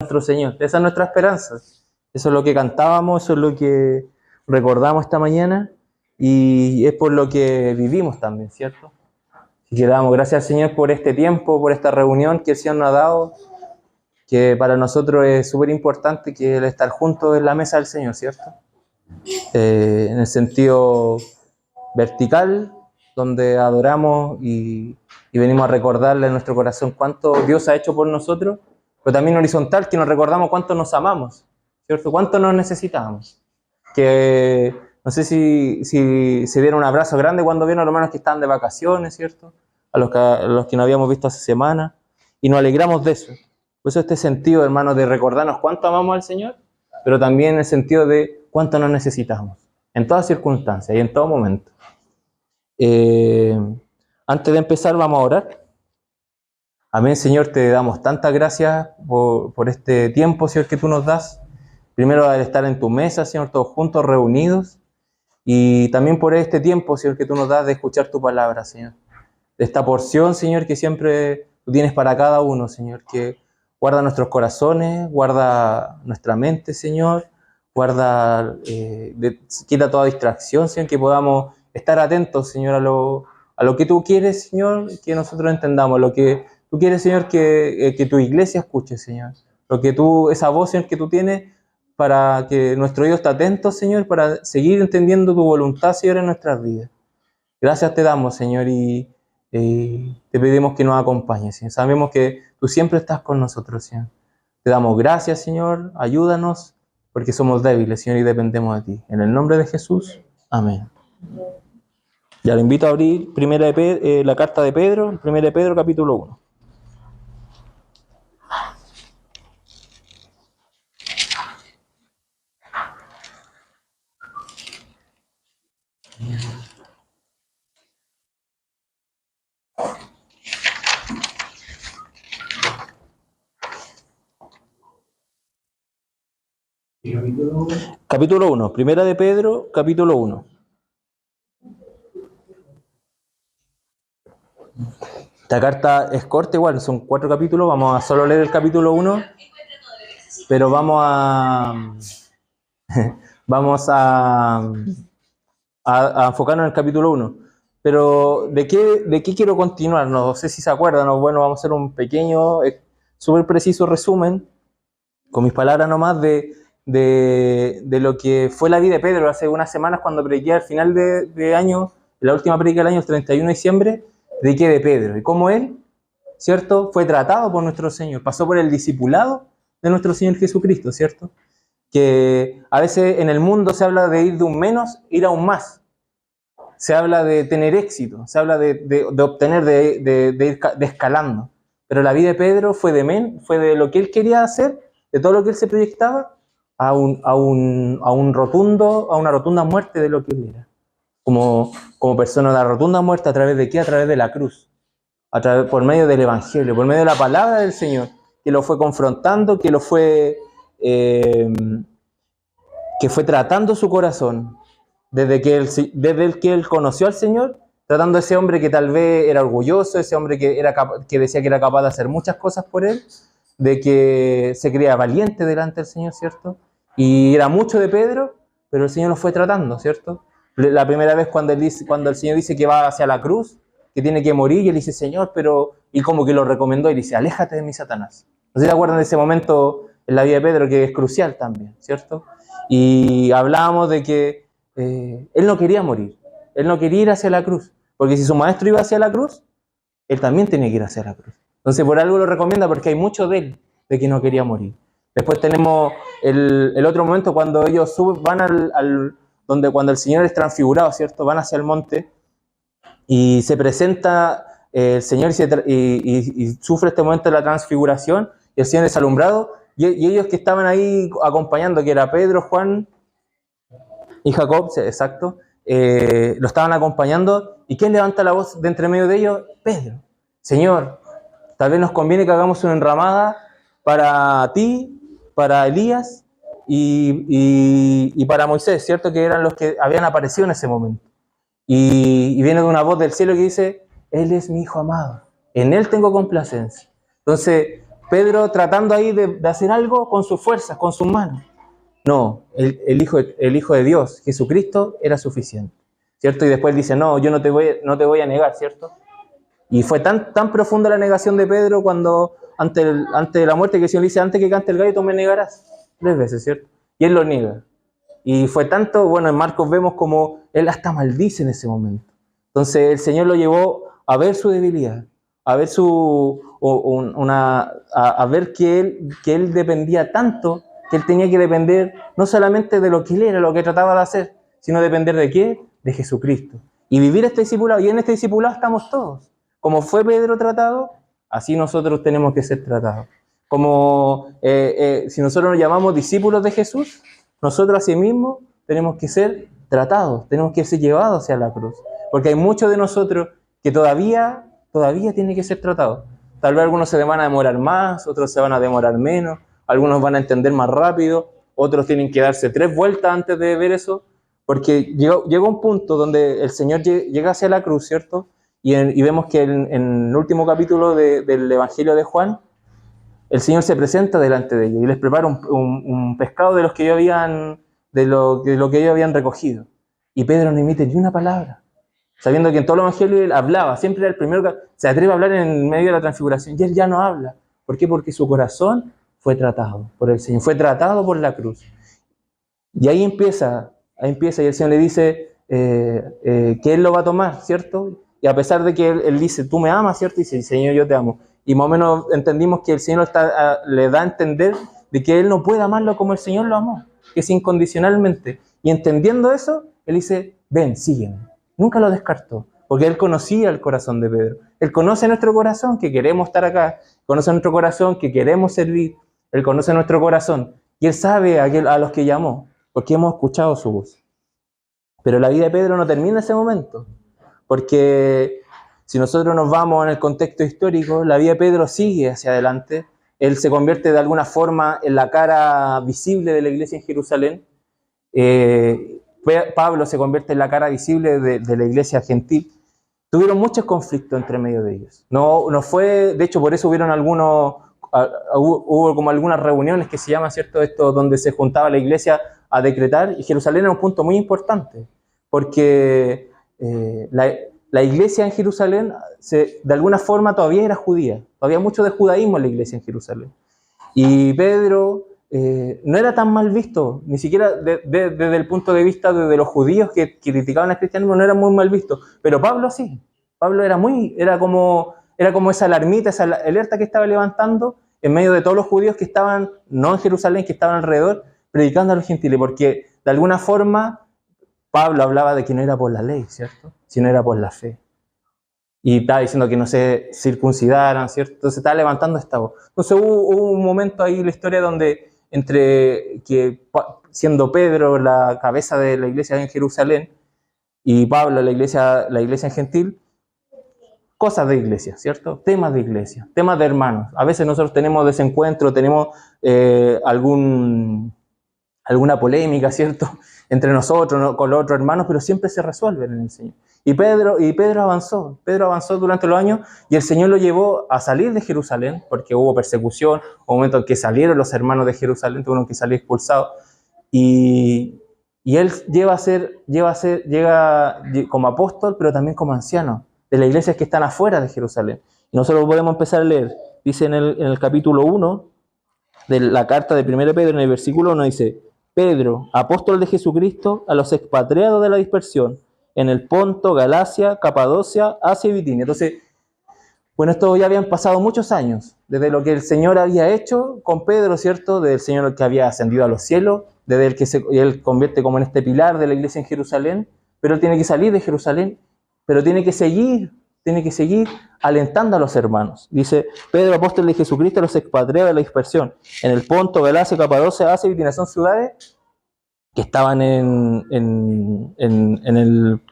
nuestro Señor. Esa es nuestra esperanza. Eso es lo que cantábamos, eso es lo que recordamos esta mañana y es por lo que vivimos también, ¿cierto? Y que damos gracias al Señor por este tiempo, por esta reunión que el Señor nos ha dado, que para nosotros es súper importante que el estar juntos en la mesa del Señor, ¿cierto? En el sentido vertical, donde adoramos y venimos a recordarle en nuestro corazón cuánto Dios ha hecho por nosotros, pero también horizontal, que nos recordamos cuánto nos amamos, ¿cierto? Cuánto nos necesitamos. Que no sé si se dieron un abrazo grande cuando vieron a los hermanos que estaban de vacaciones, ¿cierto? A los que no habíamos visto hace semanas, y nos alegramos de eso. Por eso este sentido, hermanos, de recordarnos cuánto amamos al Señor, pero también el sentido de cuánto nos necesitamos, en todas circunstancias y en todo momento. Antes de empezar vamos a orar. Amén, Señor, te damos tantas gracias por este tiempo, Señor, que tú nos das. Primero al estar en tu mesa, Señor, todos juntos, reunidos. Y también por este tiempo, Señor, que tú nos das de escuchar tu palabra, Señor. De esta porción, Señor, que siempre tú tienes para cada uno, Señor, que guarda nuestros corazones, guarda nuestra mente, Señor, guarda, quita toda distracción, Señor, que podamos estar atentos, Señor, a lo que tú quieres, Señor, que nosotros entendamos, lo que tú quieres, Señor, que tu iglesia escuche, Señor, lo que tú, esa voz, Señor, que tú tienes, para que nuestro oído esté atento, Señor, para seguir entendiendo tu voluntad, Señor, en nuestras vidas. Gracias te damos, Señor, y te pedimos que nos acompañes, Señor. Sabemos que tú siempre estás con nosotros, Señor. Te damos gracias, Señor, ayúdanos, porque somos débiles, Señor, y dependemos de ti. En el nombre de Jesús, amén. Ya le invito a abrir la carta de Pedro, 1 de Pedro, capítulo 1. Capítulo 1, 1 de Pedro, capítulo 1. Esta carta es corta igual, son 4 capítulos, vamos a solo leer el capítulo 1, pero vamos a enfocarnos en el capítulo 1. Pero ¿de qué quiero continuar? No sé si se acuerdan, bueno, vamos a hacer un pequeño, súper preciso resumen, con mis palabras nomás, de lo que fue la vida de Pedro hace unas semanas cuando prediqué al final de año, la última predica del año, el 31 de diciembre, prediqué de Pedro, y cómo él, ¿cierto?, fue tratado por nuestro Señor, pasó por el discipulado de nuestro Señor Jesucristo, ¿cierto? Que a veces en el mundo se habla de ir de un menos, ir a un más. Se habla de tener éxito, se habla de obtener, de ir escalando. Pero la vida de Pedro fue de lo que él quería hacer, de todo lo que él se proyectaba, a una rotunda muerte de lo que él era. Como persona, una rotunda muerte, ¿a través de qué? A través de la cruz. Por medio del Evangelio, por medio de la palabra del Señor, que lo fue confrontando, que fue tratando su corazón, desde que él conoció al Señor, tratando a ese hombre que tal vez era orgulloso, ese hombre que decía que era capaz de hacer muchas cosas por él, de que se creía valiente delante del Señor, ¿cierto? Y era mucho de Pedro, pero el Señor lo fue tratando, ¿cierto? La primera vez cuando el Señor dice que va hacia la cruz, que tiene que morir, y él dice, Señor, y como que lo recomendó, y dice, aléjate de mí, Satanás. No sé si se acuerdan de ese momento en la vida de Pedro, que es crucial también, ¿cierto? Y hablábamos de que él no quería morir, él no quería ir hacia la cruz, porque si su maestro iba hacia la cruz, él también tenía que ir hacia la cruz. Entonces por algo lo recomienda, porque hay mucho de él, de que no quería morir. Después tenemos el otro momento cuando ellos van cuando el Señor es transfigurado, ¿cierto? Van hacia el monte y se presenta el Señor y sufre este momento de la transfiguración, y el Señor es alumbrado, y ellos que estaban ahí acompañando, que era Pedro, Juan y Jacob, exacto, lo estaban acompañando, y ¿quién levanta la voz de entre medio de ellos? Pedro. Señor, tal vez nos conviene que hagamos una enramada para ti, para Elías y para Moisés, ¿cierto? Que eran los que habían aparecido en ese momento. Y viene de una voz del cielo que dice, Él es mi Hijo amado, en Él tengo complacencia. Entonces, Pedro tratando ahí de hacer algo con sus fuerzas, con sus manos. No, el Hijo de Dios, Jesucristo, era suficiente, ¿cierto? Y después dice, no, yo no te voy a negar, ¿cierto? Y fue tan profunda la negación de Pedro cuando ante la muerte que el Señor dice, antes que cante el gallo tú me negarás 3 veces, ¿cierto? Y él lo niega. Y fue tanto, bueno, en Marcos vemos como él hasta maldice en ese momento. Entonces el Señor lo llevó a ver su debilidad, a ver a ver que él dependía tanto, que él tenía que depender no solamente de lo que él era, lo que trataba de hacer, sino depender de qué, de Jesucristo. Y vivir este discipulado, y en este discipulado estamos todos. Como fue Pedro tratado, así nosotros tenemos que ser tratados. Como si nosotros nos llamamos discípulos de Jesús, nosotros asimismo tenemos que ser tratados, tenemos que ser llevados hacia la cruz. Porque hay muchos de nosotros que todavía tienen que ser tratados. Tal vez algunos se van a demorar más, otros se van a demorar menos, algunos van a entender más rápido, otros tienen que darse 3 vueltas antes de ver eso, porque llegó un punto donde el Señor llega hacia la cruz, ¿cierto? Y vemos que en el último capítulo del Evangelio de Juan, el Señor se presenta delante de ellos y les prepara un pescado de lo que ellos habían recogido. Y Pedro no emite ni una palabra, sabiendo que en todo el Evangelio él hablaba, siempre era el primero que se atreve a hablar en medio de la transfiguración, y él ya no habla. ¿Por qué? Porque su corazón fue tratado por el Señor, fue tratado por la cruz. Y ahí empieza, y el Señor le dice que Él lo va a tomar, ¿cierto? Y a pesar de que él dice, tú me amas, ¿cierto? Y dice, Señor, yo te amo. Y más o menos entendimos que el Señor le da a entender de que Él no puede amarlo como el Señor lo amó, que es incondicionalmente. Y entendiendo eso, Él dice, ven, sígueme. Nunca lo descartó, porque Él conocía el corazón de Pedro. Él conoce nuestro corazón, que queremos estar acá. Conoce nuestro corazón, que queremos servir. Él conoce nuestro corazón. Y Él sabe a los que llamó, porque hemos escuchado su voz. Pero la vida de Pedro no termina en ese momento, porque si nosotros nos vamos en el contexto histórico, la vida de Pedro sigue hacia adelante. Él se convierte de alguna forma en la cara visible de la iglesia en Jerusalén. Pablo se convierte en la cara visible de la iglesia gentil. Tuvieron muchos conflictos entre medio de ellos. No fue, de hecho, por eso hubo como algunas reuniones que se llaman, ¿cierto? Esto donde se juntaba la iglesia a decretar, y Jerusalén era un punto muy importante, porque la iglesia en Jerusalén de alguna forma todavía era judía, todavía mucho de judaísmo en la iglesia en Jerusalén. Y Pedro no era tan mal visto, ni siquiera desde el punto de vista de los judíos que criticaban al cristianismo, no era muy mal visto, pero Pablo sí. Pablo era como esa alarmita, esa alerta que estaba levantando en medio de todos los judíos que estaban, no en Jerusalén, que estaban alrededor, predicando a los gentiles, porque de alguna forma Pablo hablaba de que no era por la ley, ¿cierto? Sino era por la fe. Y estaba diciendo que no se circuncidaran, ¿cierto? Entonces estaba levantando esta voz. Entonces hubo un momento ahí en la historia donde siendo Pedro la cabeza de la iglesia en Jerusalén y Pablo la iglesia en gentil, cosas de iglesia, ¿cierto? Temas de iglesia, temas de hermanos. A veces nosotros tenemos desencuentro, tenemos alguna polémica, ¿cierto? Entre nosotros, ¿no? Con los otros hermanos, pero siempre se resuelven en el Señor. Y Pedro avanzó durante los años, y el Señor lo llevó a salir de Jerusalén, porque hubo persecución, hubo un momento en que salieron los hermanos de Jerusalén, tuvieron que salir expulsados, y él llega como apóstol, pero también como anciano, de las iglesias que están afuera de Jerusalén. Y nosotros podemos empezar a leer, dice en el capítulo 1 de la carta de 1 Pedro, en el versículo 1, dice: Pedro, apóstol de Jesucristo, a los expatriados de la dispersión, en el Ponto, Galacia, Capadocia, Asia y Bitinia. Entonces, bueno, esto ya habían pasado muchos años, desde lo que el Señor había hecho con Pedro, ¿cierto? Desde el Señor que había ascendido a los cielos, desde el que él convierte como en este pilar de la iglesia en Jerusalén, pero él tiene que salir de Jerusalén, pero tiene que seguir alentando a los hermanos. Dice: Pedro, apóstol de Jesucristo, a los expatriados de la dispersión, en el Ponto, Galacia, Capadocia, Asia y Bitinia. Son ciudades que estaban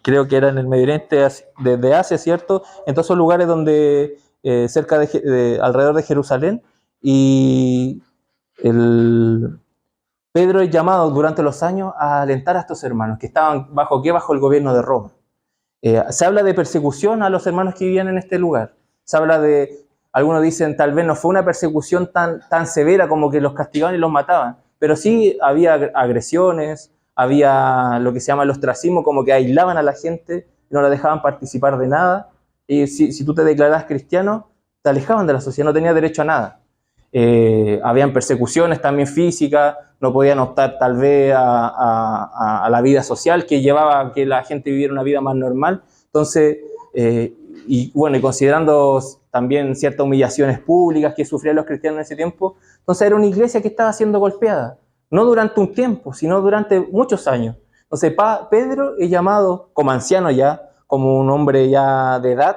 creo que era en el Medio Oriente de Asia, ¿cierto? En todos esos lugares donde, alrededor de Jerusalén, y Pedro es llamado durante los años a alentar a estos hermanos, que estaban bajo el gobierno de Roma. Se habla de persecución a los hermanos que vivían en este lugar. Se habla algunos dicen tal vez no fue una persecución tan severa como que los castigaban y los mataban, pero sí había agresiones, había lo que se llama el ostracismo, como que aislaban a la gente y no la dejaban participar de nada. Y si tú te declarabas cristiano, te alejaban de la sociedad, no tenías derecho a nada. Habían persecuciones también físicas, no podían optar tal vez a la vida social que llevaba a que la gente viviera una vida más normal. Entonces, y bueno, y considerando también ciertas humillaciones públicas que sufrían los cristianos en ese tiempo, entonces era una iglesia que estaba siendo golpeada, no durante un tiempo, sino durante muchos años. Entonces Pedro es llamado como anciano ya, como un hombre ya de edad,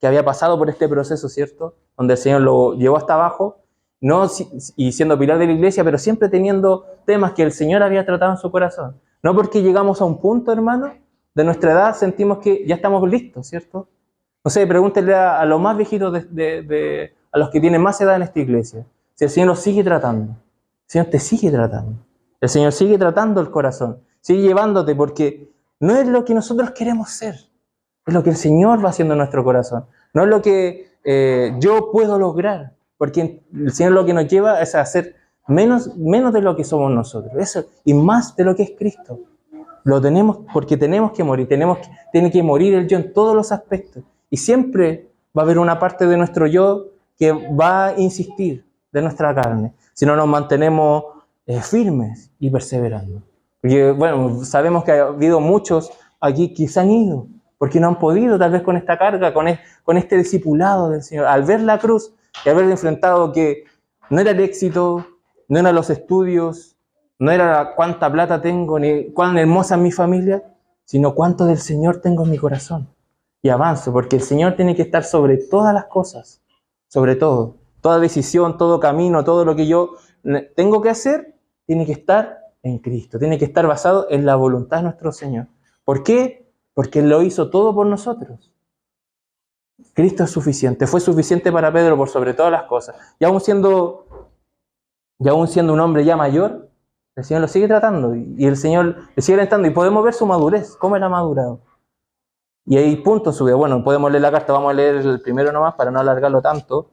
que había pasado por este proceso, ¿cierto? Donde el Señor lo llevó hasta abajo, no, y siendo pilar de la iglesia, pero siempre teniendo temas que el Señor había tratado en su corazón. No porque llegamos a un punto, hermano, de nuestra edad sentimos que ya estamos listos, ¿cierto? No sé, pregúntenle a los más viejitos, a los que tienen más edad en esta iglesia, si el Señor los sigue tratando. El Señor te sigue tratando. El Señor sigue tratando el corazón, sigue llevándote, porque no es lo que nosotros queremos ser, es lo que el Señor va haciendo en nuestro corazón. No es lo que yo puedo lograr, porque el Señor lo que nos lleva es a hacer menos de lo que somos nosotros, eso, y más de lo que es Cristo. Lo tenemos porque tenemos que morir, tiene que morir el yo en todos los aspectos. Y siempre va a haber una parte de nuestro yo que va a insistir, de nuestra carne, si no nos mantenemos firmes y perseverando. Porque, bueno, sabemos que ha habido muchos aquí que se han ido, porque no han podido, tal vez con esta carga, con este discipulado del Señor. Al ver la cruz y haber enfrentado que no era el éxito, no eran los estudios, no era cuánta plata tengo, ni cuán hermosa es mi familia, sino cuánto del Señor tengo en mi corazón. Y avanzo, porque el Señor tiene que estar sobre todas las cosas, sobre todo. Toda decisión, todo camino, todo lo que yo tengo que hacer, tiene que estar en Cristo, tiene que estar basado en la voluntad de nuestro Señor. ¿Por qué? Porque Él lo hizo todo por nosotros. Cristo es suficiente, fue suficiente para Pedro por sobre todas las cosas. Y aún siendo un hombre ya mayor, el Señor lo sigue tratando y el Señor le sigue alentando y podemos ver su madurez, cómo Él ha madurado. Y hay puntos en su vida. Bueno, podemos leer la carta, vamos a leer el primero nomás para no alargarlo tanto,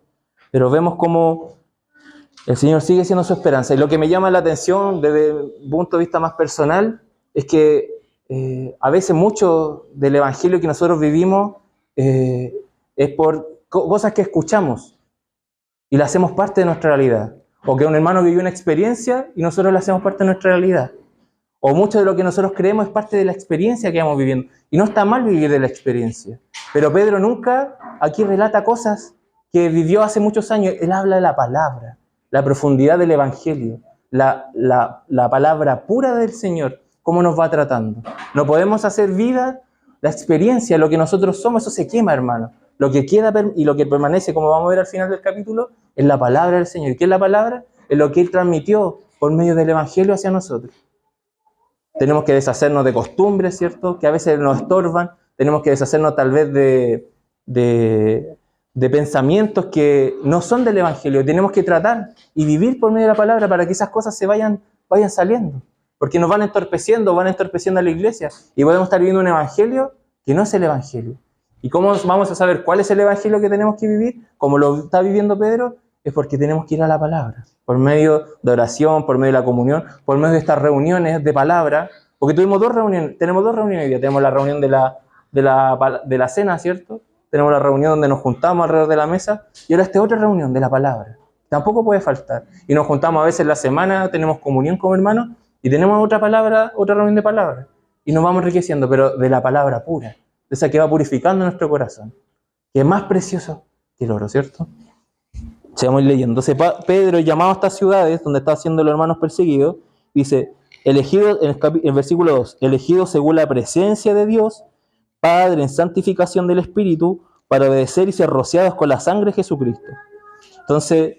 pero vemos cómo el Señor sigue siendo su esperanza. Y lo que me llama la atención desde un punto de vista más personal es que a veces mucho del evangelio que nosotros vivimos es por cosas que escuchamos y la hacemos parte de nuestra realidad. O que un hermano vivió una experiencia y nosotros la hacemos parte de nuestra realidad. O mucho de lo que nosotros creemos es parte de la experiencia que vamos viviendo. Y no está mal vivir de la experiencia. Pero Pedro nunca aquí relata cosas que vivió hace muchos años. Él habla de la palabra, la profundidad del evangelio, la palabra pura del Señor, cómo nos va tratando. No podemos hacer vida, la experiencia, lo que nosotros somos, eso se quema, hermano. Lo que queda y lo que permanece, como vamos a ver al final del capítulo, es la palabra del Señor. ¿Y qué es la palabra? Es lo que Él transmitió por medio del evangelio hacia nosotros. Tenemos que deshacernos de costumbres, ¿cierto? Que a veces nos estorban. Tenemos que deshacernos tal vez de pensamientos que no son del evangelio. Tenemos que tratar y vivir por medio de la palabra para que esas cosas se vayan saliendo. Porque nos van entorpeciendo a la iglesia. Y podemos estar viviendo un evangelio que no es el evangelio. ¿Y cómo vamos a saber cuál es el evangelio que tenemos que vivir? Como lo está viviendo Pedro, es porque tenemos que ir a la palabra. Por medio de oración, por medio de la comunión, por medio de estas reuniones de palabra. Porque tenemos dos reuniones hoy día. Tenemos la reunión de la cena, ¿cierto? Tenemos la reunión donde nos juntamos alrededor de la mesa. Y ahora esta otra reunión de la palabra. Tampoco puede faltar. Y nos juntamos a veces en la semana, tenemos comunión como hermanos, y tenemos otra reunión de palabra. Y nos vamos enriqueciendo, pero de la palabra pura. De esa que va purificando nuestro corazón. Que es más precioso que el oro, ¿cierto? Sigamos leyendo. Entonces Pedro, llamado a estas ciudades donde estaban siendo los hermanos perseguidos, dice, elegidos, en el versículo 2, elegidos según la presencia de Dios, Padre en santificación del Espíritu, para obedecer y ser rociados con la sangre de Jesucristo. Entonces,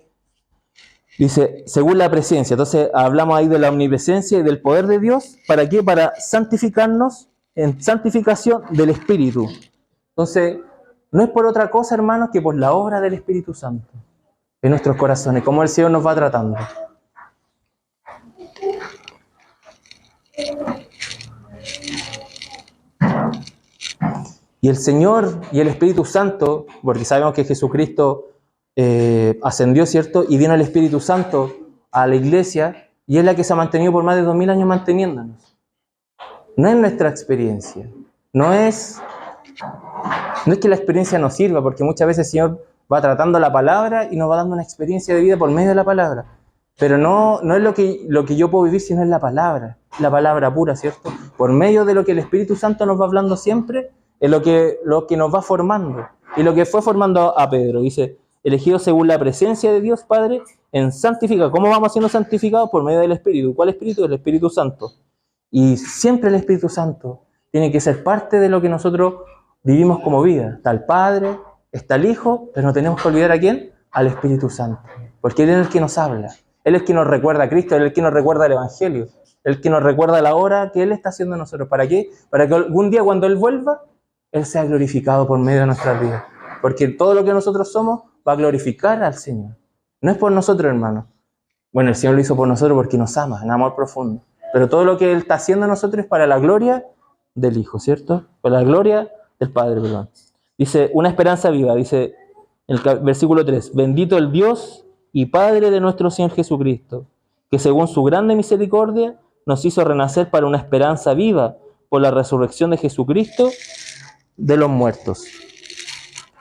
dice, según la presencia. Entonces, hablamos ahí de la omnipresencia y del poder de Dios. ¿Para qué? Para santificarnos en santificación del Espíritu. Entonces, no es por otra cosa, hermanos, que por la obra del Espíritu Santo en nuestros corazones, cómo el Señor nos va tratando. Y el Señor y el Espíritu Santo, porque sabemos que Jesucristo ascendió, ¿cierto? Y vino el Espíritu Santo a la iglesia y es la que se ha mantenido por más de 2000 años manteniéndonos. No es nuestra experiencia, no es que la experiencia nos sirva, porque muchas veces el Señor va tratando la palabra y nos va dando una experiencia de vida por medio de la palabra. Pero no es lo que yo puedo vivir, sino es la palabra pura, ¿cierto? Por medio de lo que el Espíritu Santo nos va hablando siempre, es lo que nos va formando. Y lo que fue formando a Pedro, dice, elegido según la presencia de Dios Padre, en santificar. ¿Cómo vamos siendo santificados? Por medio del Espíritu. ¿Cuál Espíritu? El Espíritu Santo. Y siempre el Espíritu Santo tiene que ser parte de lo que nosotros vivimos como vida. Está el Padre, está el Hijo, pero no tenemos que olvidar a ¿quién? Al Espíritu Santo. Porque Él es el que nos habla. Él es el que nos recuerda a Cristo, Él es el que nos recuerda el Evangelio. El que nos recuerda la obra que Él está haciendo en nosotros. ¿Para qué? Para que algún día cuando Él vuelva, Él sea glorificado por medio de nuestras vidas. Porque todo lo que nosotros somos va a glorificar al Señor. No es por nosotros, hermano. Bueno, el Señor lo hizo por nosotros porque nos ama, en amor profundo. Pero todo lo que Él está haciendo en nosotros es para la gloria del Hijo, ¿cierto? Para la gloria del Padre, perdón. Dice, una esperanza viva, dice el versículo 3, bendito el Dios y Padre de nuestro Señor Jesucristo, que según su grande misericordia nos hizo renacer para una esperanza viva por la resurrección de Jesucristo de los muertos.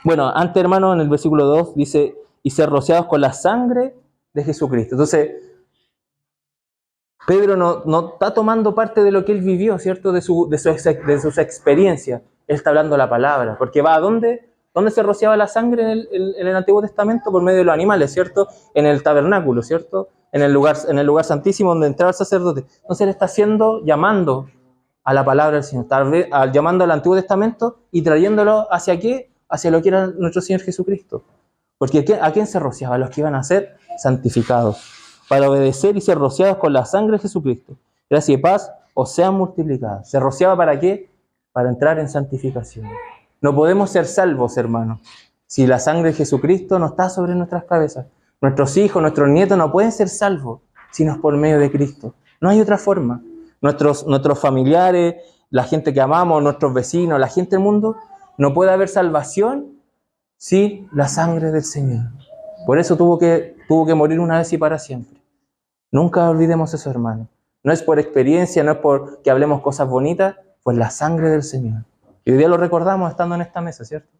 Bueno, antes, hermano, en el versículo 2 dice, y ser rociados con la sangre de Jesucristo. Entonces, Pedro no está tomando parte de lo que él vivió, ¿cierto? De sus experiencias. Él está hablando la palabra. Porque va a dónde se rociaba la sangre en el Antiguo Testamento? Por medio de los animales, ¿cierto? En el tabernáculo, ¿cierto? En el lugar santísimo donde entraba el sacerdote. Entonces él está llamando a la palabra del Señor. Tal vez llamando al Antiguo Testamento y trayéndolo ¿hacia qué? Hacia lo que era nuestro Señor Jesucristo. Porque ¿a quién se rociaba? A los que iban a ser santificados, para obedecer y ser rociados con la sangre de Jesucristo. Gracia y paz os sean multiplicadas. ¿Se rociaba para qué? Para entrar en santificación. No podemos ser salvos, hermanos, si la sangre de Jesucristo no está sobre nuestras cabezas. Nuestros hijos, nuestros nietos no pueden ser salvos si no es por medio de Cristo. No hay otra forma. Nuestros familiares, la gente que amamos, nuestros vecinos, la gente del mundo, no puede haber salvación sin la sangre del Señor. Por eso tuvo que morir una vez y para siempre. Nunca olvidemos eso, hermano. No es por experiencia, no es por que hablemos cosas bonitas, pues la sangre del Señor. Y hoy día lo recordamos estando en esta mesa, ¿cierto?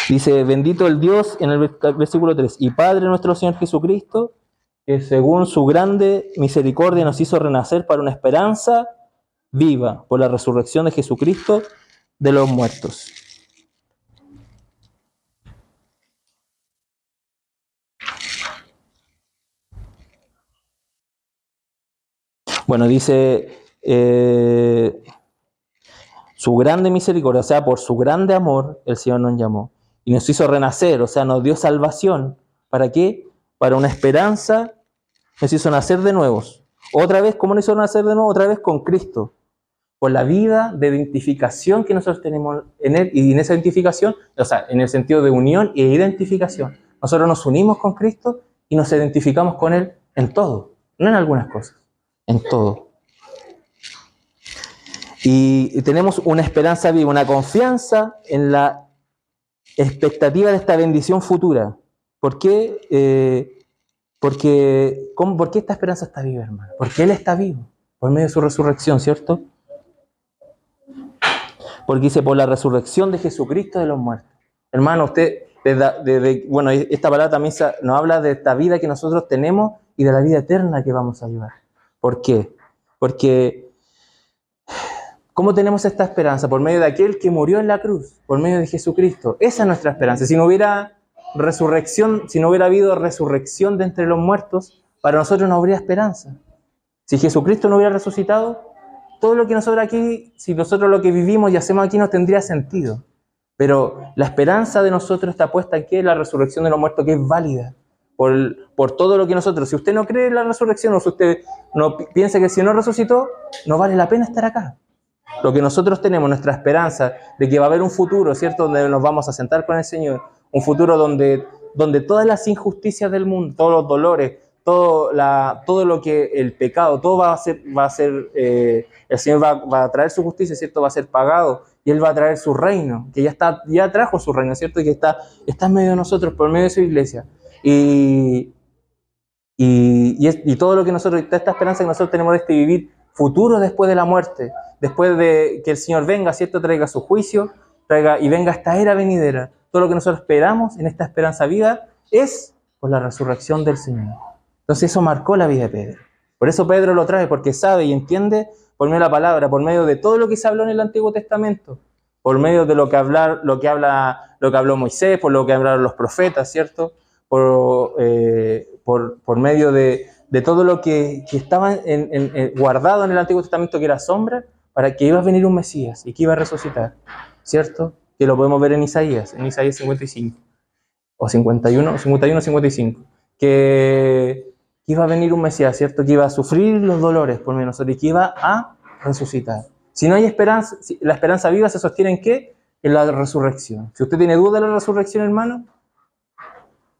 Dice, bendito el Dios, en el versículo 3, y Padre nuestro Señor Jesucristo, que según su grande misericordia nos hizo renacer para una esperanza viva por la resurrección de Jesucristo de los muertos. Bueno, dice, su grande misericordia, o sea, por su grande amor, el Señor nos llamó y nos hizo renacer, o sea, nos dio salvación. ¿Para qué? Para una esperanza, nos hizo nacer de nuevos. Otra vez, ¿cómo nos hizo nacer de nuevo? Otra vez con Cristo. Por la vida de identificación que nosotros tenemos en Él, y en esa identificación, o sea, en el sentido de unión e identificación. Nosotros nos unimos con Cristo y nos identificamos con Él en todo, no en algunas cosas, en todo. Y tenemos una esperanza viva, una confianza en la expectativa de esta bendición futura. ¿Por qué? ¿Por qué esta esperanza está viva, hermano? Porque Él está vivo, por medio de su resurrección, ¿cierto? Porque dice, por la resurrección de Jesucristo de los muertos. Hermano, usted, bueno, esta palabra también nos habla de esta vida que nosotros tenemos y de la vida eterna que vamos a llevar. ¿Por qué? Porque, ¿cómo tenemos esta esperanza? Por medio de aquel que murió en la cruz, por medio de Jesucristo. Esa es nuestra esperanza. Si no hubiera habido resurrección de entre los muertos, para nosotros no habría esperanza. Si Jesucristo no hubiera resucitado, todo lo que nosotros aquí, si nosotros lo que vivimos y hacemos aquí no tendría sentido. Pero la esperanza de nosotros está puesta en que la resurrección de los muertos, que es válida por todo lo que nosotros, si usted no cree en la resurrección o si usted no piensa que si no resucitó, no vale la pena estar acá. Lo que nosotros tenemos, nuestra esperanza de que va a haber un futuro, ¿cierto? Donde nos vamos a sentar con el Señor, un futuro donde todas las injusticias del mundo, todos los dolores, todo lo que el pecado, todo va a ser el Señor va a traer su justicia, ¿cierto? Va a ser pagado y Él va a traer su reino, que ya trajo su reino, ¿cierto? Y que está en medio de nosotros, por medio de su iglesia. Y todo lo que nosotros, toda esta esperanza que nosotros tenemos de este vivir futuro después de la muerte, después de que el Señor venga, ¿cierto? Traiga su juicio, y venga esta era venidera. Todo lo que nosotros esperamos en esta esperanza viva es por la resurrección del Señor. Entonces eso marcó la vida de Pedro. Por eso Pedro lo trae, porque sabe y entiende por medio de la palabra, por medio de todo lo que se habló en el Antiguo Testamento, por medio de lo que habló Moisés, por lo que hablaron los profetas, ¿cierto? Por medio de todo lo que estaba guardado en el Antiguo Testamento, que era sombra, para que iba a venir un Mesías y que iba a resucitar, ¿cierto? Que lo podemos ver en Isaías 55, o 51, 55, que iba a venir un Mesías, ¿cierto? Que iba a sufrir los dolores por medio de nosotros y que iba a resucitar. Si no hay esperanza, la esperanza viva se sostiene ¿en qué? En la resurrección. Si usted tiene duda de la resurrección, hermano,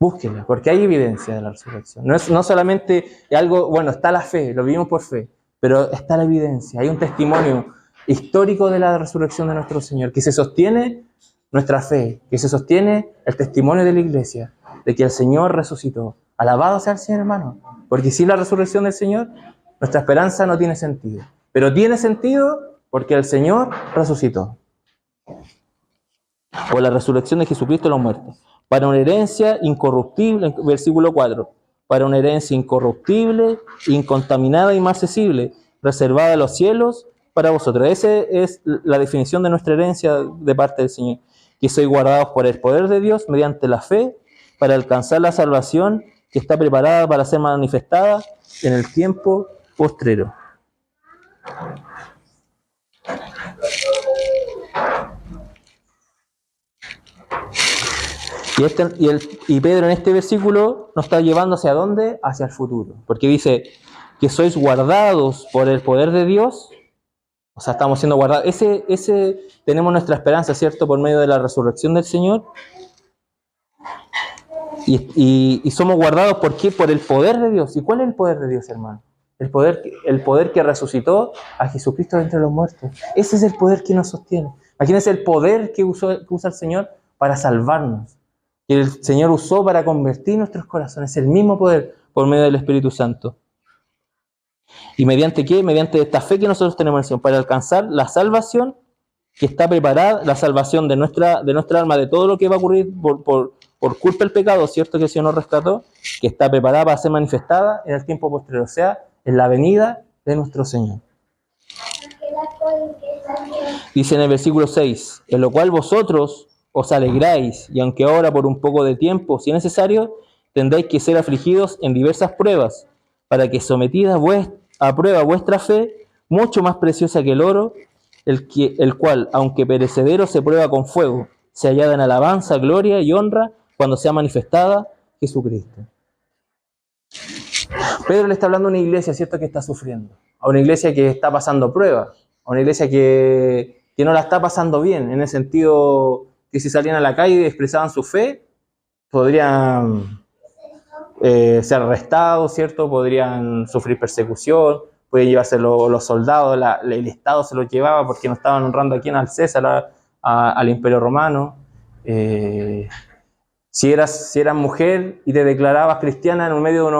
búsquela, porque hay evidencia de la resurrección. No solamente algo, bueno, está la fe, lo vivimos por fe, pero está la evidencia, hay un testimonio histórico de la resurrección de nuestro Señor, que se sostiene nuestra fe, que se sostiene el testimonio de la iglesia, de que el Señor resucitó. Alabado sea el Señor, hermano, porque sin la resurrección del Señor, nuestra esperanza no tiene sentido, pero tiene sentido porque el Señor resucitó. O la resurrección de Jesucristo de los muertos. Para una herencia incorruptible, versículo 4, para una herencia incorruptible, incontaminada y marcesible, reservada a los cielos para vosotros. Esa es la definición de nuestra herencia de parte del Señor, que sois guardados por el poder de Dios mediante la fe para alcanzar la salvación que está preparada para ser manifestada en el tiempo postrero. Y Pedro en este versículo nos está llevando ¿hacia dónde? Hacia el futuro. Porque dice que sois guardados por el poder de Dios. O sea, estamos siendo guardados. Tenemos nuestra esperanza, ¿cierto? Por medio de la resurrección del Señor. Y somos guardados ¿por qué? Por el poder de Dios. ¿Y cuál es el poder de Dios, hermano? El poder que resucitó a Jesucristo de entre los muertos. Ese es el poder que nos sostiene. Imagínense el poder que usa el Señor para salvarnos. Que el Señor usó para convertir nuestros corazones, el mismo poder por medio del Espíritu Santo. ¿Y mediante qué? Mediante esta fe que nosotros tenemos en el Señor, para alcanzar la salvación que está preparada, la salvación de nuestra alma, de todo lo que va a ocurrir por culpa del pecado, ¿cierto? Que el Señor nos rescató, que está preparada para ser manifestada en el tiempo posterior, o sea, en la venida de nuestro Señor. Dice en el versículo 6, en lo cual vosotros os alegráis, y aunque ahora por un poco de tiempo, si es necesario, tendréis que ser afligidos en diversas pruebas, para que sometida a prueba vuestra fe, mucho más preciosa que el oro, el cual, aunque perecedero, se prueba con fuego, se hallada en alabanza, gloria y honra, cuando sea manifestada Jesucristo. Pedro le está hablando a una iglesia, ¿cierto?, que está sufriendo, a una iglesia que está pasando pruebas, a una iglesia que no la está pasando bien, en el sentido que si salían a la calle y expresaban su fe, podrían ser arrestados, ¿cierto? Podrían sufrir persecución, podían llevarse los soldados, el Estado se los llevaba porque no estaban honrando a quién, al César, al Imperio Romano. Si eras mujer y te declarabas cristiana en medio de un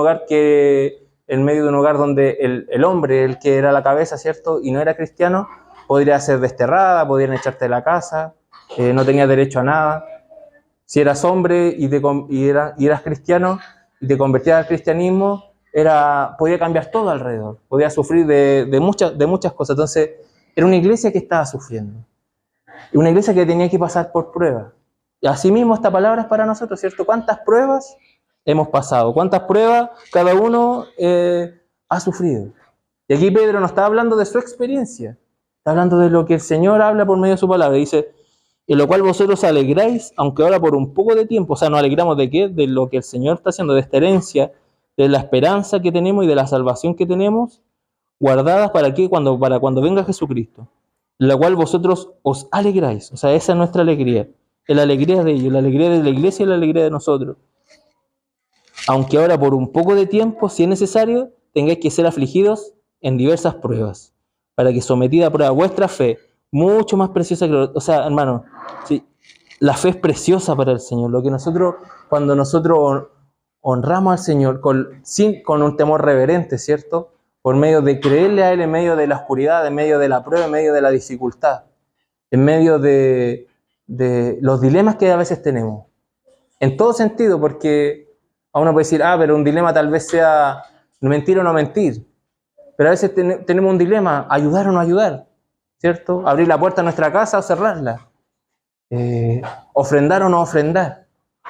hogar donde el hombre, el que era la cabeza, ¿cierto?, y no era cristiano, podría ser desterrada, podrían echarte de la casa, no tenías derecho a nada. Si eras hombre y eras cristiano y te convertías al cristianismo, podía cambiar todo alrededor, podía sufrir de muchas cosas. Entonces, era una iglesia que estaba sufriendo, una iglesia que tenía que pasar por pruebas. Y asimismo esta palabra es para nosotros, ¿cierto? ¿Cuántas pruebas hemos pasado? ¿Cuántas pruebas cada uno ha sufrido? Y aquí Pedro no está hablando de su experiencia, está hablando de lo que el Señor habla por medio de su palabra. Dice, en lo cual vosotros alegráis, aunque ahora por un poco de tiempo. O sea, nos alegramos ¿de qué? De lo que el Señor está haciendo, de esta herencia, de la esperanza que tenemos y de la salvación que tenemos, guardadas ¿para qué? Para cuando venga Jesucristo. En la cual vosotros os alegráis. O sea, esa es nuestra alegría. Es la alegría de ellos, la alegría de la iglesia y la alegría de nosotros. Aunque ahora por un poco de tiempo, si es necesario, tengáis que ser afligidos en diversas pruebas, para que sometida a prueba vuestra fe, mucho más preciosa que el oro. O sea, hermano, sí, la fe es preciosa para el Señor. Lo que nosotros, cuando nosotros honramos al Señor con un temor reverente, ¿cierto? Por medio de creerle a Él en medio de la oscuridad, en medio de la prueba, en medio de la dificultad, en medio de los dilemas que a veces tenemos. En todo sentido, porque a uno puede decir, pero un dilema tal vez sea mentir o no mentir. Pero a veces tenemos un dilema, ayudar o no ayudar, ¿cierto? Abrir la puerta a nuestra casa o cerrarla. Ofrendar o no ofrendar.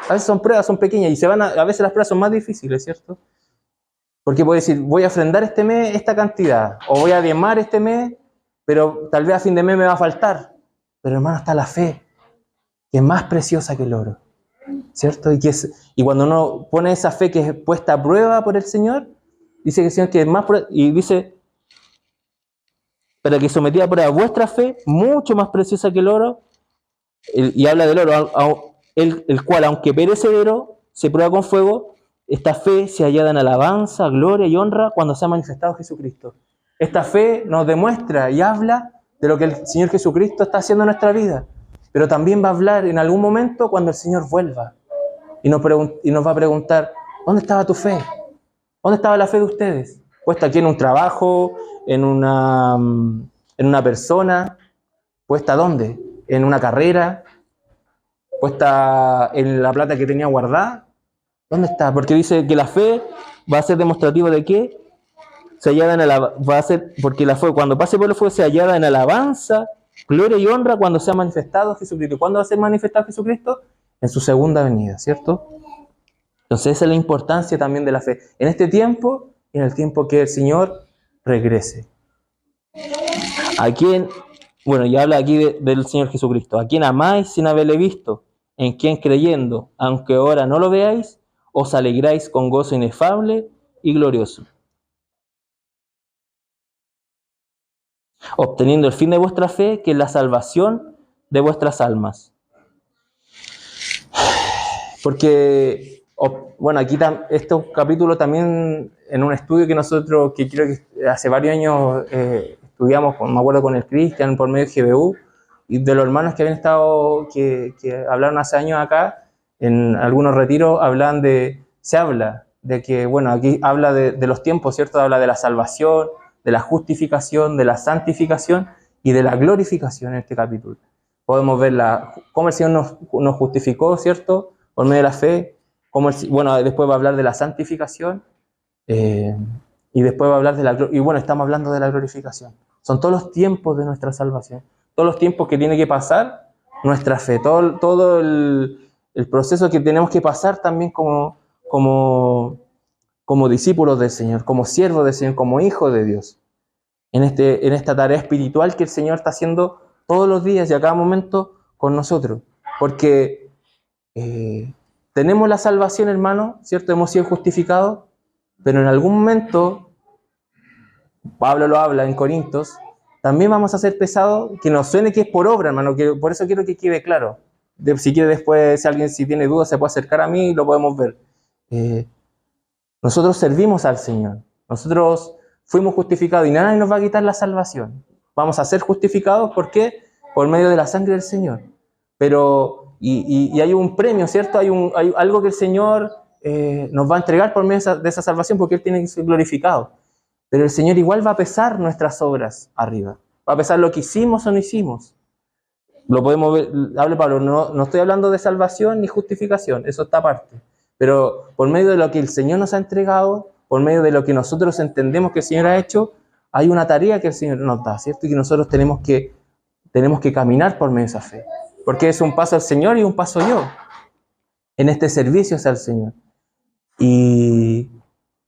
A veces son pruebas, son pequeñas y a veces las pruebas son más difíciles, ¿cierto? Porque puede decir, voy a ofrendar este mes esta cantidad, o voy a diezmar este mes, pero tal vez a fin de mes me va a faltar. Pero hermano, está la fe, que es más preciosa que el oro, ¿cierto? Y cuando uno pone esa fe que es puesta a prueba por el Señor, dice que el Señor que es más, y dice, para que sometida a prueba vuestra fe, mucho más preciosa que el oro, y habla del oro, el cual, aunque perecedero, se prueba con fuego, esta fe se hallada en alabanza, gloria y honra cuando se ha manifestado Jesucristo. Esta fe nos demuestra y habla de lo que el Señor Jesucristo está haciendo en nuestra vida, pero también va a hablar en algún momento cuando el Señor vuelva y nos va a preguntar, ¿dónde estaba tu fe? ¿Dónde estaba la fe de ustedes? ¿Puesta aquí en un trabajo, en una persona? ¿Puesta dónde? ¿En una carrera? ¿Puesta en la plata que tenía guardada? ¿Dónde está? Porque dice que la fe va a ser demostrativo de qué? Se hallada va a ser, porque la fe, cuando pase por el fuego, se hallada en alabanza, gloria y honra cuando sea manifestado Jesucristo. ¿Cuándo va a ser manifestado Jesucristo? En su segunda venida, ¿cierto? Entonces esa es la importancia también de la fe. En este tiempo y en el tiempo que el Señor regrese. ¿A quién? Bueno, ya habla aquí del Señor Jesucristo. ¿A quién amáis sin haberle visto? ¿En quién creyendo, aunque ahora no lo veáis, os alegráis con gozo inefable y glorioso? Obteniendo el fin de vuestra fe, que es la salvación de vuestras almas. Porque, bueno, aquí este capítulo también, en un estudio que creo que hace varios años estudiamos, me acuerdo con el Cristian, por medio de GBU, y de los hermanos que habían estado, que hablaron hace años acá, en algunos retiros, se habla de que, bueno, aquí habla de los tiempos, ¿cierto? Habla de la salvación, de la justificación, de la santificación y de la glorificación en este capítulo. Podemos ver cómo el Señor nos justificó, ¿cierto? Por medio de la fe, bueno, después va a hablar de la santificación, y después va a hablar y bueno, estamos hablando de la glorificación. Son todos los tiempos de nuestra salvación, todos los tiempos que tiene que pasar nuestra fe, todo el proceso que tenemos que pasar también como discípulos del Señor, como siervos del Señor, como hijos de Dios, en esta tarea espiritual que el Señor está haciendo todos los días y a cada momento con nosotros, porque tenemos la salvación, hermano, ¿cierto? Hemos sido justificados, pero en algún momento, Pablo lo habla en Corintios, también vamos a ser pesados, que nos suene que es por obra, hermano, que por eso quiero que quede claro. Si quiere después, si tiene dudas, se puede acercar a mí y lo podemos ver. Nosotros servimos al Señor, nosotros fuimos justificados y nadie nos va a quitar la salvación. Vamos a ser justificados, ¿por qué? Por medio de la sangre del Señor. Pero y hay un premio, ¿cierto? Hay algo que el Señor nos va a entregar por medio de esa salvación, porque Él tiene que ser glorificado. Pero el Señor igual va a pesar nuestras obras arriba. Va a pesar lo que hicimos o no hicimos. Lo podemos ver, hable Pablo, no estoy hablando de salvación ni justificación, eso está aparte. Pero por medio de lo que el Señor nos ha entregado, por medio de lo que nosotros entendemos que el Señor ha hecho, hay una tarea que el Señor nos da, ¿cierto? Y que nosotros tenemos que caminar por medio de esa fe. Porque es un paso al Señor y un paso yo. En este servicio hacia el Señor. Y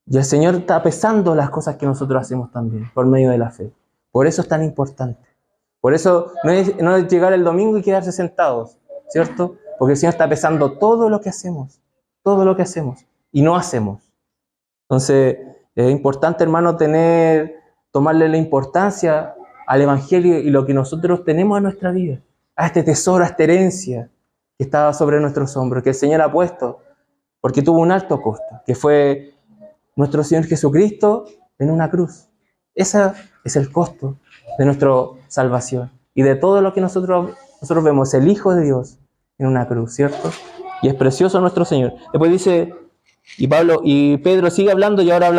el Señor está pesando las cosas que nosotros hacemos también, por medio de la fe. Por eso es tan importante. Por eso no es llegar el domingo y quedarse sentados, ¿cierto? Porque el Señor está pesando todo lo que hacemos, y no hacemos. Entonces, es importante, hermano, tomarle la importancia al Evangelio y lo que nosotros tenemos en nuestra vida, a este tesoro, a esta herencia que estaba sobre nuestros hombros, que el Señor ha puesto, porque tuvo un alto costo, que fue nuestro Señor Jesucristo en una cruz. Ese es el costo de nuestra salvación. y de todo lo que nosotros vemos, el Hijo de Dios en una cruz, ¿cierto? Y es precioso nuestro Señor. Después dice, y Pedro sigue hablando y ahora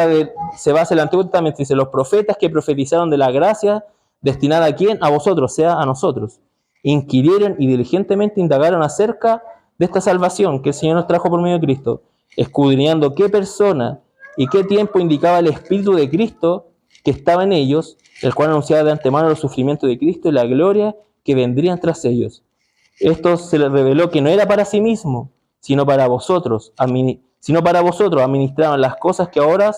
se basa en el Antiguo Testamento, dice, los profetas que profetizaron de la gracia destinada a quién, a vosotros, o sea, a nosotros, inquirieron y diligentemente indagaron acerca de esta salvación que el Señor nos trajo por medio de Cristo, escudriñando qué persona y qué tiempo indicaba el Espíritu de Cristo que estaba en ellos, el cual anunciaba de antemano los sufrimientos de Cristo y la gloria que vendrían tras ellos. Esto se les reveló que no era para sí mismo, sino para vosotros administraban las cosas que ahora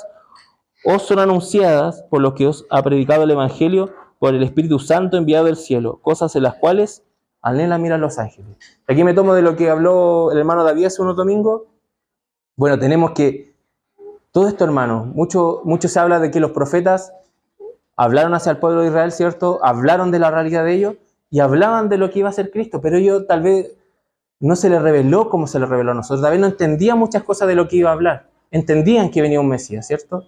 os son anunciadas por lo que os ha predicado el Evangelio por el Espíritu Santo enviado del cielo, cosas en las cuales anhelan mirar los ángeles. Aquí me tomo de lo que habló el hermano David hace unos domingos. Bueno, tenemos que, todo esto, hermano, mucho se habla de que los profetas hablaron hacia el pueblo de Israel, ¿cierto? Hablaron de la realidad de ellos y hablaban de lo que iba a ser Cristo, pero ellos tal vez no se les reveló como se les reveló a nosotros. Tal vez no entendían muchas cosas de lo que iba a hablar. Entendían que venía un Mesías, ¿cierto?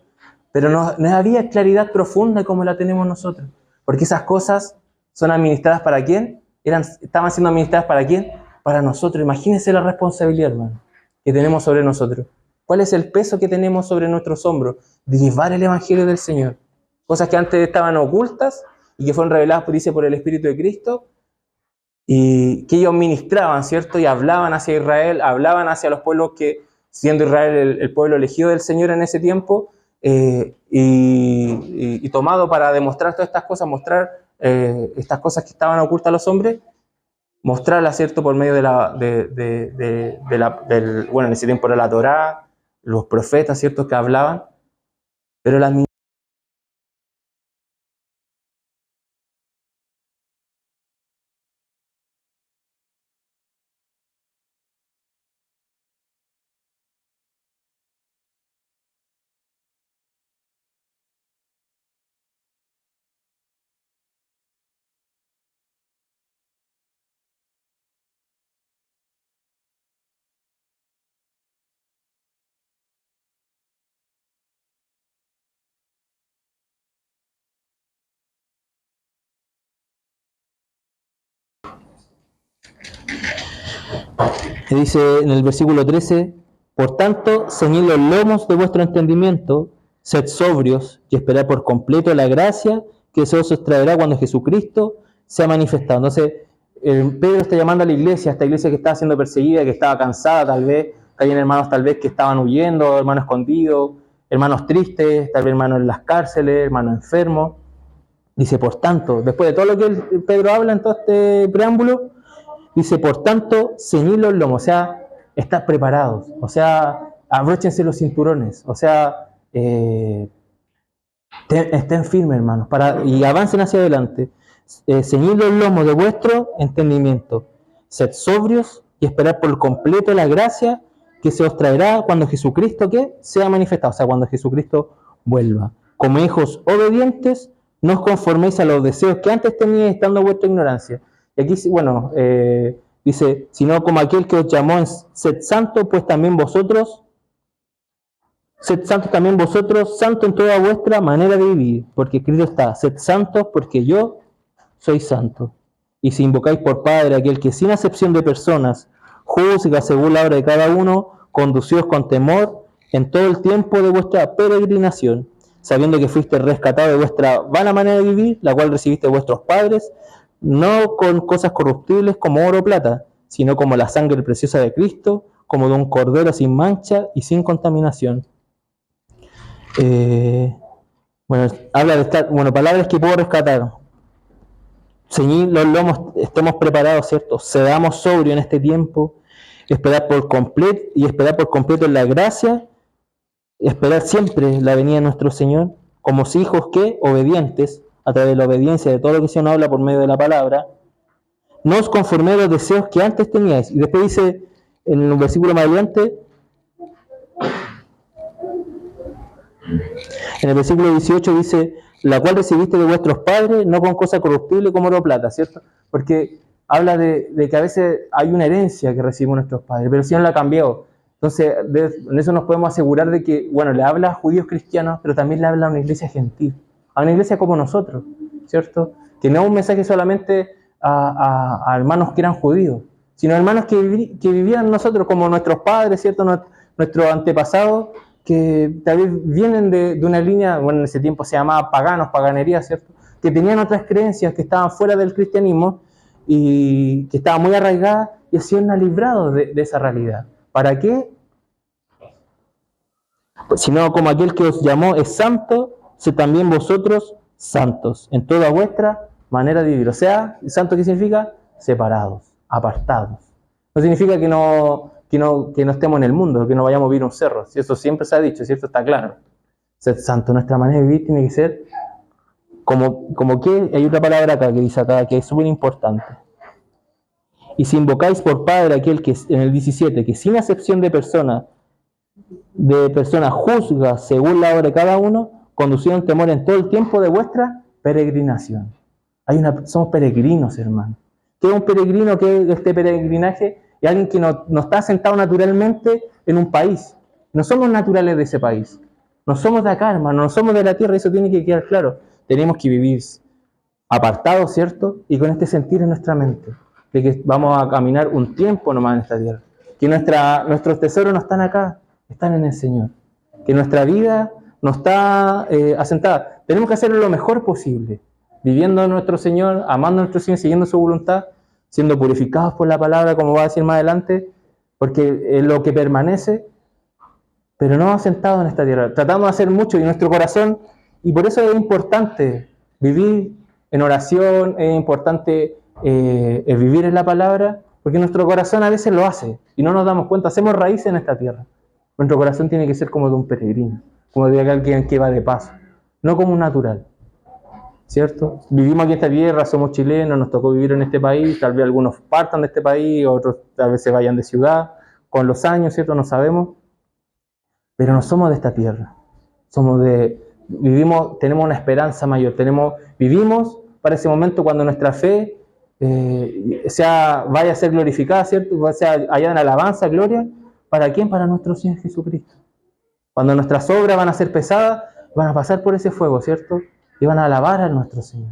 Pero no había claridad profunda como la tenemos nosotros. Porque esas cosas son administradas ¿para quién? Estaban siendo administradas ¿para quién? Para nosotros. Imagínense la responsabilidad, hermano, que tenemos sobre nosotros. ¿Cuál es el peso que tenemos sobre nuestros hombros? De llevar el Evangelio del Señor. Cosas que antes estaban ocultas y que fueron reveladas, dice, por el Espíritu de Cristo, y que ellos ministraban, ¿cierto? Y hablaban hacia Israel, hablaban hacia los pueblos que, siendo Israel el pueblo elegido del Señor en ese tiempo, y tomado para demostrar todas estas cosas, mostrar estas cosas que estaban ocultas a los hombres, mostrarlas, ¿cierto? Por medio bueno, en ese tiempo era la Torá, los profetas, ¿cierto? Que hablaban, pero las dice en el versículo 13, por tanto, ceñid los lomos de vuestro entendimiento, sed sobrios y esperad por completo la gracia que se os extraerá cuando Jesucristo sea manifestado. Entonces, Pedro está llamando a la iglesia, a esta iglesia que estaba siendo perseguida, que estaba cansada tal vez, que hayan hermanos tal vez que estaban huyendo, hermanos escondidos, hermanos tristes, tal vez hermanos en las cárceles, hermanos enfermos. Dice, por tanto, después de todo lo que Pedro habla en todo este preámbulo, dice, por tanto, ceñid los lomos, o sea, estar preparados, o sea, abróchense los cinturones, o sea, estén firmes, hermanos, y avancen hacia adelante. Ceñid los lomos de vuestro entendimiento, sed sobrios y esperad por completo la gracia que se os traerá cuando Jesucristo, ¿qué? Sea manifestado, o sea, cuando Jesucristo vuelva. Como hijos obedientes, no os conforméis a los deseos que antes teníais estando en vuestra ignorancia. Y aquí, bueno, dice, sino como aquel que os llamó en sed santo, pues también vosotros, sed santos también vosotros, santo en toda vuestra manera de vivir, porque escrito está, sed santos porque yo soy santo. Y si invocáis por Padre aquel que sin acepción de personas juzga según la obra de cada uno, conducíos con temor en todo el tiempo de vuestra peregrinación, sabiendo que fuiste rescatado de vuestra vana manera de vivir, la cual recibiste de vuestros padres, no con cosas corruptibles como oro o plata, sino como la sangre preciosa de Cristo, como de un cordero sin mancha y sin contaminación. Bueno, habla de estar, bueno, palabras que puedo rescatar. Ceñid los lomos, estemos preparados, ¿cierto? Seamos sobrios en este tiempo, esperar por completo en la gracia, esperar siempre la venida de nuestro Señor, como hijos que, obedientes, a través de la obediencia de todo lo que se nos habla por medio de la palabra, no os conforméis a los deseos que antes teníais. Y después dice, en un versículo más adelante, en el versículo 18 dice, la cual recibiste de vuestros padres, no con cosa corruptible como oro o plata, ¿cierto? Porque habla de que a veces hay una herencia que recibimos nuestros padres, pero el Señor la ha cambiado. Entonces, en eso nos podemos asegurar de que, bueno, le habla a judíos cristianos, pero también le habla a una iglesia gentil, a una iglesia como nosotros, ¿cierto? Que no es un mensaje solamente a hermanos que eran judíos, sino hermanos que vivían nosotros como nuestros padres, ¿cierto? Nuestros antepasados, que tal vez vienen de una línea, bueno, en ese tiempo se llamaba paganos, paganería, ¿cierto? Que tenían otras creencias, que estaban fuera del cristianismo y que estaban muy arraigadas, y el Señor nos ha librado de esa realidad. ¿Para qué? Pues, sino como aquel que os llamó es santo, sed también vosotros santos en toda vuestra manera de vivir. O sea, ¿santo qué significa? Separados, apartados. No significa que no estemos en el mundo, que no vayamos a vivir un cerro. Si eso siempre se ha dicho, ¿cierto? Está claro. Ser santo, nuestra manera de vivir tiene que ser como que hay otra palabra acá que dice acá que es súper importante. Y si invocáis por Padre aquel que en el 17, que sin acepción de persona juzga según la obra de cada uno, conducido en temor en todo el tiempo de vuestra peregrinación. Somos peregrinos, hermano. ¿Qué es un peregrino? ¿Qué es este peregrinaje? Es alguien que no está sentado naturalmente en un país. No somos naturales de ese país. No somos de acá, hermano. No somos de la tierra. Eso tiene que quedar claro. Tenemos que vivir apartados, ¿cierto? Y con este sentir en nuestra mente, de que vamos a caminar un tiempo nomás en esta tierra. Que nuestros tesoros no están acá, están en el Señor. Que nuestra vida no está asentada. Tenemos que hacerlo lo mejor posible, viviendo a nuestro Señor, amando a nuestro Señor, siguiendo su voluntad, siendo purificados por la palabra, como va a decir más adelante, porque es lo que permanece, pero no asentado en esta tierra. Tratamos de hacer mucho y nuestro corazón, y por eso es importante vivir en oración, es importante vivir en la palabra, porque nuestro corazón a veces lo hace y no nos damos cuenta, hacemos raíces en esta tierra. Nuestro corazón tiene que ser como de un peregrino, como de alguien que va de paso, no como un natural, ¿cierto? Vivimos aquí en esta tierra, somos chilenos, nos tocó vivir en este país, tal vez algunos partan de este país, otros tal vez se vayan de ciudad, con los años, ¿cierto? No sabemos, pero no somos de esta tierra, tenemos una esperanza mayor, vivimos para ese momento cuando nuestra fe vaya a ser glorificada, ¿cierto? Sea allá en alabanza, gloria. ¿Para quién? Para nuestro Señor Jesucristo. Cuando nuestras obras van a ser pesadas, van a pasar por ese fuego, ¿cierto? Y van a alabar a nuestro Señor.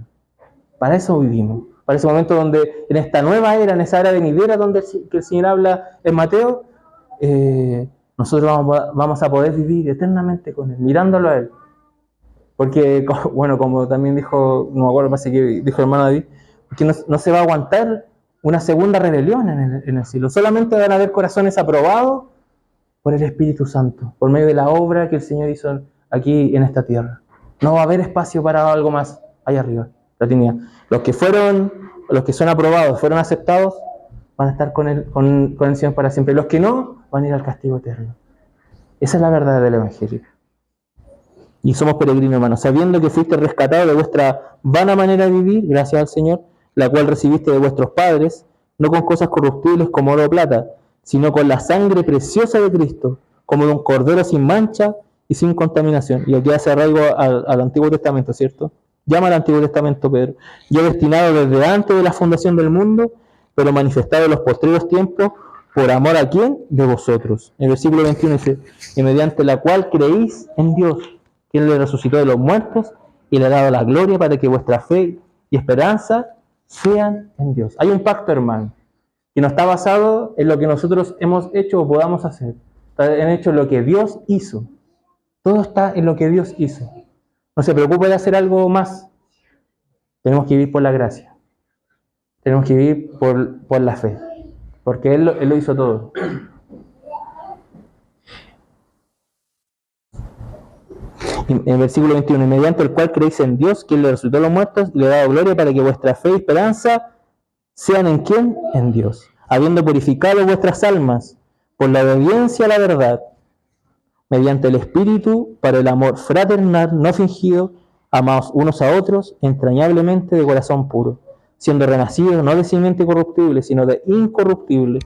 Para eso vivimos. Para ese momento donde en esta nueva era, en esa era venidera donde el Señor habla en Mateo, nosotros vamos a poder vivir eternamente con Él, mirándolo a Él. Porque, bueno, como también dijo, no me acuerdo, parece que dijo el hermano David, que no se va a aguantar una segunda rebelión en el cielo. Solamente van a haber corazones aprobados por el Espíritu Santo, por medio de la obra que el Señor hizo aquí en esta tierra. No va a haber espacio para algo más allá arriba, la Trinidad. Los que son aprobados, fueron aceptados, van a estar con el Señor para siempre. Los que no, van a ir al castigo eterno. Esa es la verdad del Evangelio. Y somos peregrinos, hermanos, sabiendo que fuiste rescatados de vuestra vana manera de vivir, gracias al Señor, la cual recibiste de vuestros padres, no con cosas corruptibles como oro o plata, sino con la sangre preciosa de Cristo, como de un cordero sin mancha y sin contaminación. Y aquí hace arraigo al Antiguo Testamento, ¿cierto? Llama al Antiguo Testamento Pedro. Yo destinado desde antes de la fundación del mundo, pero manifestado en los postreros tiempos, ¿por amor a quién? De vosotros. En el versículo 21 dice, y mediante la cual creéis en Dios, quien le resucitó de los muertos y le ha dado la gloria para que vuestra fe y esperanza sean en Dios. Hay un pacto, hermano, que no está basado en lo que nosotros hemos hecho o podamos hacer. Está en hecho lo que Dios hizo. Todo está en lo que Dios hizo. No se preocupe de hacer algo más. Tenemos que vivir por la gracia. Tenemos que vivir por la fe. Porque Él lo hizo todo. En el versículo 21, mediante el cual creéis en Dios, quien le resucitó a los muertos y le ha dado gloria para que vuestra fe y esperanza sean en quién? En Dios. Habiendo purificado vuestras almas por la obediencia a la verdad, mediante el Espíritu, para el amor fraternal no fingido, amaos unos a otros entrañablemente de corazón puro, siendo renacidos no de simiente corruptible, sino de incorruptible,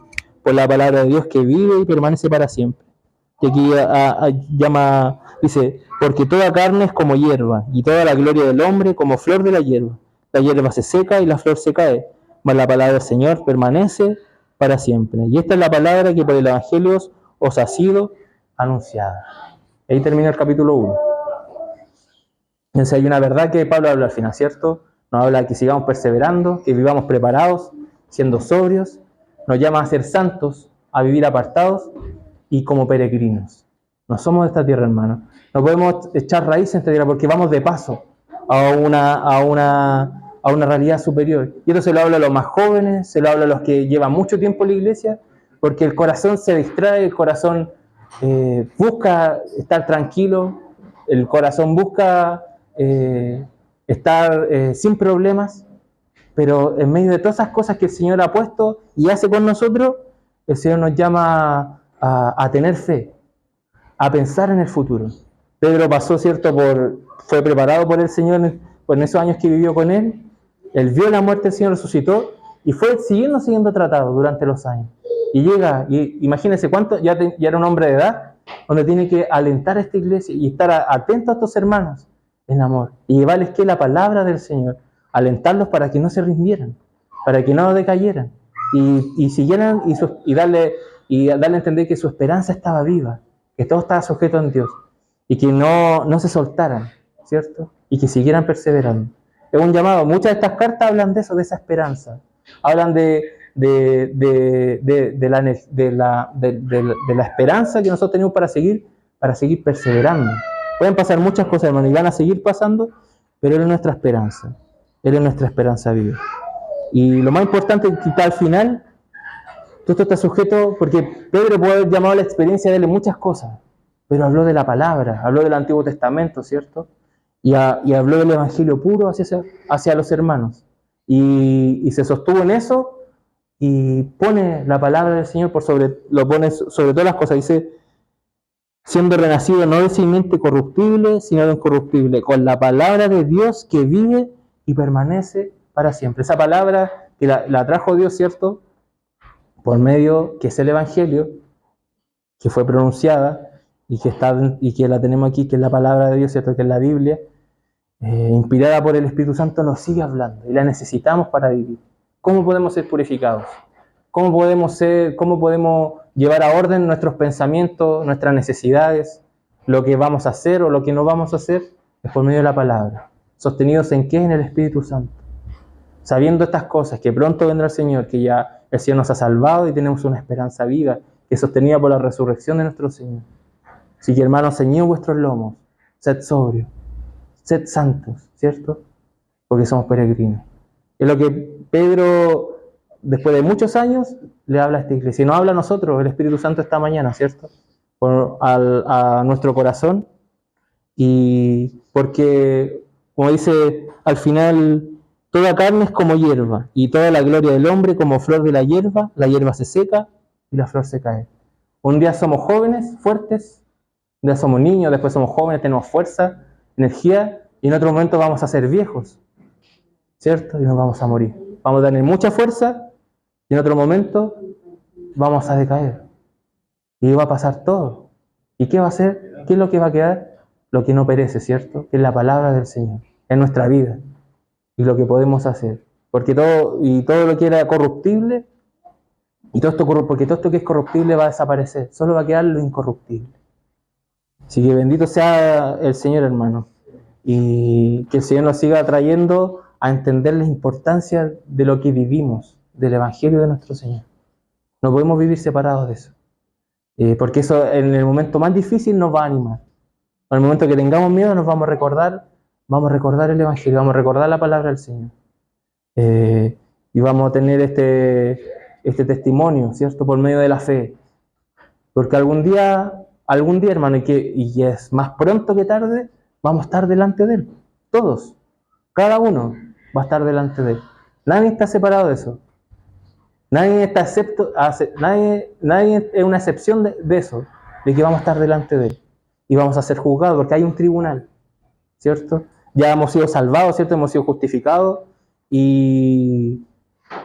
por la palabra de Dios que vive y permanece para siempre. Y aquí dice, porque toda carne es como hierba, y toda la gloria del hombre como flor de la hierba. La hierba se seca y la flor se cae, mas la palabra del Señor permanece para siempre. Y esta es la palabra que por el Evangelio os ha sido anunciada. Ahí termina el capítulo 1. Entonces hay una verdad que Pablo habla al final, ¿cierto? nos habla de que sigamos perseverando, que vivamos preparados, siendo sobrios, nos llama a ser santos, a vivir apartados y como peregrinos. No somos de esta tierra, hermanos. No podemos echar raíces en esta tierra porque vamos de paso a una realidad superior. Y esto se lo habla a los más jóvenes, se lo habla a los que llevan mucho tiempo en la iglesia, porque el corazón se distrae, el corazón busca estar tranquilo, el corazón busca estar sin problemas, pero en medio de todas esas cosas que el Señor ha puesto y hace con nosotros, el Señor nos llama a tener fe, a pensar en el futuro. Pedro pasó, ¿cierto? Fue preparado por el Señor en esos años que vivió con Él. Él vio la muerte del Señor, resucitó y fue siendo tratado durante los años. Y llega, y imagínense cuánto, ya era un hombre de edad, donde tiene que alentar a esta iglesia y estar atento a estos hermanos en amor. Y llevarles que la palabra del Señor, alentarlos para que no se rindieran, para que no decayeran. Y siguieran y darle a entender que su esperanza estaba viva, que todo estaba sujeto en Dios y que no se soltaran, ¿cierto? Y que siguieran perseverando. Es un llamado. Muchas de estas cartas hablan de eso, de esa esperanza. Hablan de la esperanza que nosotros tenemos para seguir perseverando. Pueden pasar muchas cosas, hermano, y van a seguir pasando, pero Él es nuestra esperanza. Él es nuestra esperanza viva. Y lo más importante es que al final, todo esto está sujeto, porque Pedro puede haber llamado a la experiencia de él en muchas cosas, pero habló de la palabra, habló del Antiguo Testamento, ¿cierto? Y habló del Evangelio puro hacia los hermanos. Y se sostuvo en eso y pone la palabra del Señor lo pone sobre todas las cosas. Dice, siendo renacido no de simiente corruptible, sino de incorruptible, con la palabra de Dios que vive y permanece para siempre. Esa palabra que la trajo Dios, ¿cierto? Por medio que es el Evangelio, que fue pronunciada y que la tenemos aquí, que es la palabra de Dios, ¿cierto? Que es la Biblia, inspirada por el Espíritu Santo, nos sigue hablando y la necesitamos para vivir. ¿Cómo podemos ser purificados? ¿Cómo podemos llevar a orden nuestros pensamientos, nuestras necesidades, lo que vamos a hacer o lo que no vamos a hacer? Es por medio de la palabra. ¿Sostenidos en qué? En el Espíritu Santo. Sabiendo estas cosas, que pronto vendrá el Señor, que ya el Señor nos ha salvado y tenemos una esperanza viva, que es sostenida por la resurrección de nuestro Señor. Así que, hermanos, ceñid vuestros lomos, sed sobrios, sed santos, ¿cierto? Porque somos peregrinos. Es lo que Pedro, después de muchos años, le habla a esta iglesia. Y nos habla a nosotros, el Espíritu Santo, esta mañana, ¿cierto? A nuestro corazón. Y porque, como dice al final, toda carne es como hierba, y toda la gloria del hombre como flor de la hierba se seca y la flor se cae. Un día somos jóvenes, fuertes, un día somos niños, después somos jóvenes, tenemos fuerza, energía, y en otro momento vamos a ser viejos, ¿cierto? Y nos vamos a morir. Vamos a tener mucha fuerza, y en otro momento vamos a decaer. Y va a pasar todo. ¿Y qué va a hacer? ¿Qué es lo que va a quedar? Lo que no perece, ¿cierto? Que es la palabra del Señor, en nuestra vida. Y lo que podemos hacer. Porque todo lo que era corruptible, porque todo esto que es corruptible va a desaparecer. Solo va a quedar lo incorruptible. Así que bendito sea el Señor, hermano. Y que el Señor nos siga trayendo a entender la importancia de lo que vivimos, del Evangelio de nuestro Señor. No podemos vivir separados de eso. Porque eso en el momento más difícil nos va a animar. En el momento que tengamos miedo nos vamos a recordar el Evangelio, vamos a recordar la palabra del Señor. Y vamos a tener este testimonio, ¿cierto? Por medio de la fe. Porque algún día, hermano, y es más pronto que tarde, vamos a estar delante de Él. Todos. Cada uno va a estar delante de Él. Nadie está separado de eso. Nadie es una excepción de eso, de que vamos a estar delante de Él. Y vamos a ser juzgados, porque hay un tribunal, ¿cierto? Ya hemos sido salvados, ¿cierto? Hemos sido justificados,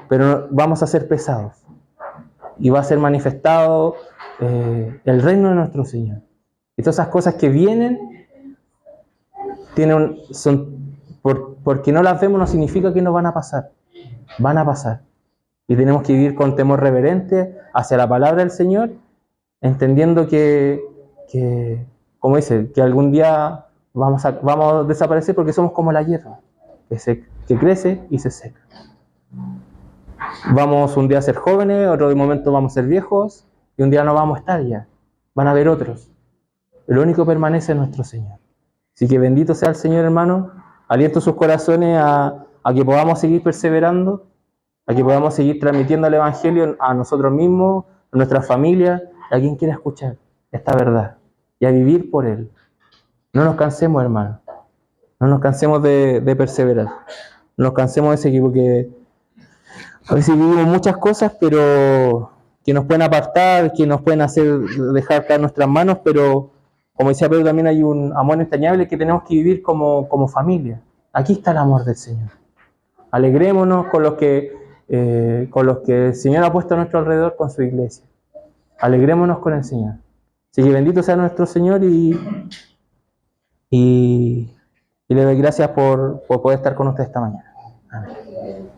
pero vamos a ser pesados. Y va a ser manifestado el reino de nuestro Señor. Y todas esas cosas que vienen, porque no las vemos no significa que no van a pasar. Van a pasar. Y tenemos que vivir con temor reverente hacia la palabra del Señor, entendiendo que como dice, que algún día vamos a desaparecer porque somos como la hierba. que crece y se seca. Vamos un día a ser jóvenes, otro momento vamos a ser viejos, y un día no vamos a estar ya. Van a haber otros. Lo único que permanece es nuestro Señor. Así que bendito sea el Señor, hermano. Aliento sus corazones a que podamos seguir perseverando, a que podamos seguir transmitiendo el Evangelio a nosotros mismos, a nuestras familias, a quien quiera escuchar esta verdad y a vivir por Él. No nos cansemos, hermano. No nos cansemos de perseverar. No nos cansemos de seguir, porque a veces vivimos muchas cosas, pero que nos pueden apartar, que nos pueden hacer dejar caer nuestras manos, pero como decía Pedro, también hay un amor entrañable que tenemos que vivir como familia. Aquí está el amor del Señor. Alegrémonos con los que el Señor ha puesto a nuestro alrededor con su iglesia. Alegrémonos con el Señor. Así que bendito sea nuestro Señor y le doy gracias por poder estar con usted esta mañana. Amén.